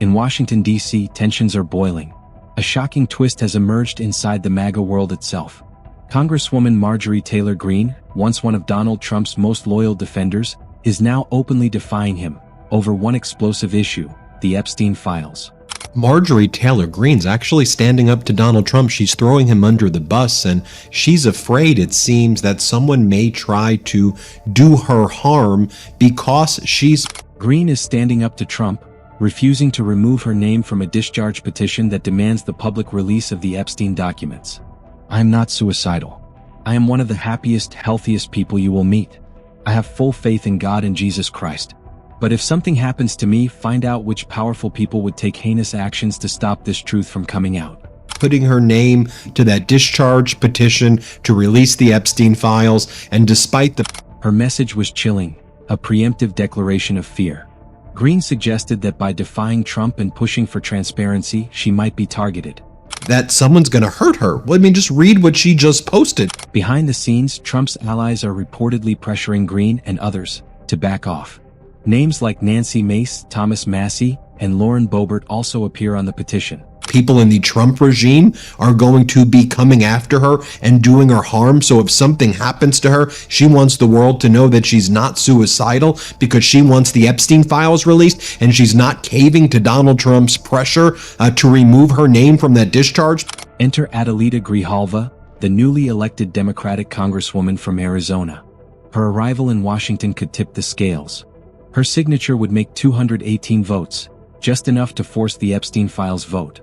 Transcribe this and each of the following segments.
In Washington, D.C., tensions are boiling. A shocking twist has emerged inside the MAGA world itself. Congresswoman Marjorie Taylor Greene, once one of Donald Trump's most loyal defenders, is now openly defying him over one explosive issue, the Epstein files. Marjorie Taylor Greene's actually standing up to Donald Trump. She's throwing him under the bus, and she's afraid, it seems, that someone may try to do her harm because she's... Greene is standing up to Trump, refusing to remove her name from a discharge petition that demands the public release of the Epstein documents. I am not suicidal. I am one of the happiest, healthiest people you will meet. I have full faith in God and Jesus Christ. But if something happens to me, find out which powerful people would take heinous actions to stop this truth from coming out. Putting her name to that discharge petition to release the Epstein files, and despite her message was chilling, a preemptive declaration of fear. Greene suggested that by defying Trump and pushing for transparency, she might be targeted. That someone's gonna hurt her. Well, I mean, just read what she just posted. Behind the scenes, Trump's allies are reportedly pressuring Greene and others to back off. Names like Nancy Mace, Thomas Massie, and Lauren Boebert also appear on the petition. People in the Trump regime are going to be coming after her and doing her harm. So if something happens to her, she wants the world to know that she's not suicidal because she wants the Epstein files released, and she's not caving to Donald Trump's pressure to remove her name from that discharge. Enter Adelita Grijalva, the newly elected Democratic Congresswoman from Arizona. Her arrival in Washington could tip the scales. Her signature would make 218 votes, just enough to force the Epstein files vote.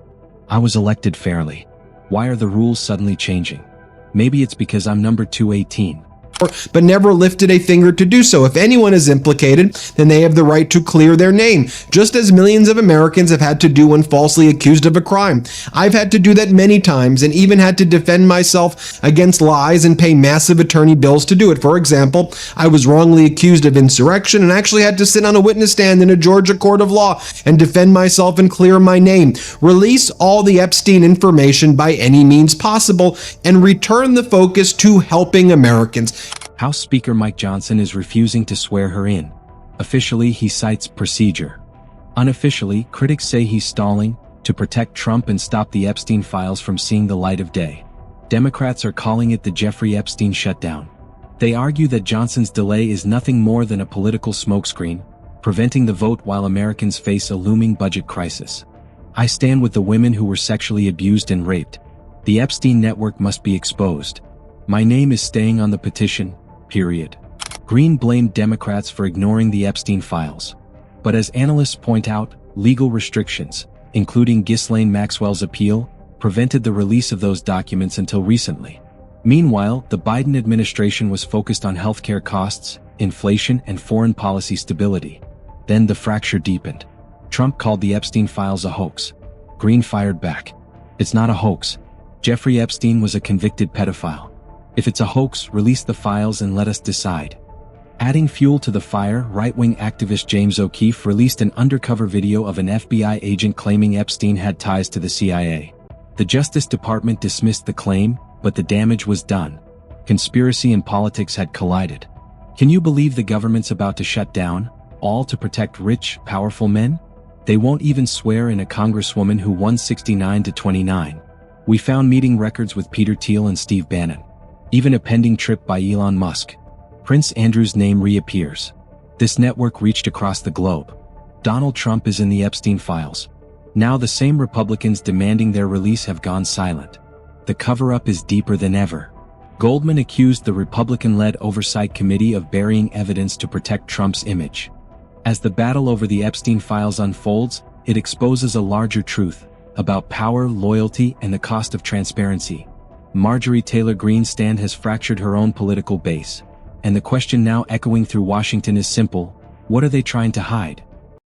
I was elected fairly. Why are the rules suddenly changing? Maybe it's because I'm number 218. But never lifted a finger to do so. If anyone is implicated, then they have the right to clear their name, just as millions of Americans have had to do when falsely accused of a crime. I've had to do that many times, and even had to defend myself against lies and pay massive attorney bills to do it. For example, I was wrongly accused of insurrection and actually had to sit on a witness stand in a Georgia court of law and defend myself and clear my name. Release all the Epstein information by any means possible and return the focus to helping Americans. House Speaker Mike Johnson is refusing to swear her in. Officially, he cites procedure. Unofficially, critics say he's stalling to protect Trump and stop the Epstein files from seeing the light of day. Democrats are calling it the Jeffrey Epstein shutdown. They argue that Johnson's delay is nothing more than a political smokescreen, preventing the vote while Americans face a looming budget crisis. I stand with the women who were sexually abused and raped. The Epstein network must be exposed. My name is staying on the petition. Period. Greene blamed Democrats for ignoring the Epstein files. But as analysts point out, legal restrictions, including Ghislaine Maxwell's appeal, prevented the release of those documents until recently. Meanwhile, the Biden administration was focused on healthcare costs, inflation, and foreign policy stability. Then the fracture deepened. Trump called the Epstein files a hoax. Greene fired back. It's not a hoax. Jeffrey Epstein was a convicted pedophile. If it's a hoax, release the files and let us decide. Adding fuel to the fire, right-wing activist James O'Keefe released an undercover video of an FBI agent claiming Epstein had ties to the CIA. The Justice Department dismissed the claim, but the damage was done. Conspiracy and politics had collided. Can you believe the government's about to shut down, all to protect rich, powerful men? They won't even swear in a congresswoman who won 69-29. We found meeting records with Peter Thiel and Steve Bannon. Even a pending trip by Elon Musk. Prince Andrew's name reappears. This network reached across the globe. Donald Trump is in the Epstein files. Now the same Republicans demanding their release have gone silent. The cover-up is deeper than ever. Goldman accused the Republican-led Oversight Committee of burying evidence to protect Trump's image. As the battle over the Epstein files unfolds, it exposes a larger truth about power, loyalty, and the cost of transparency. Marjorie Taylor Greene's stand has fractured her own political base. And the question now echoing through Washington is simple: what are they trying to hide?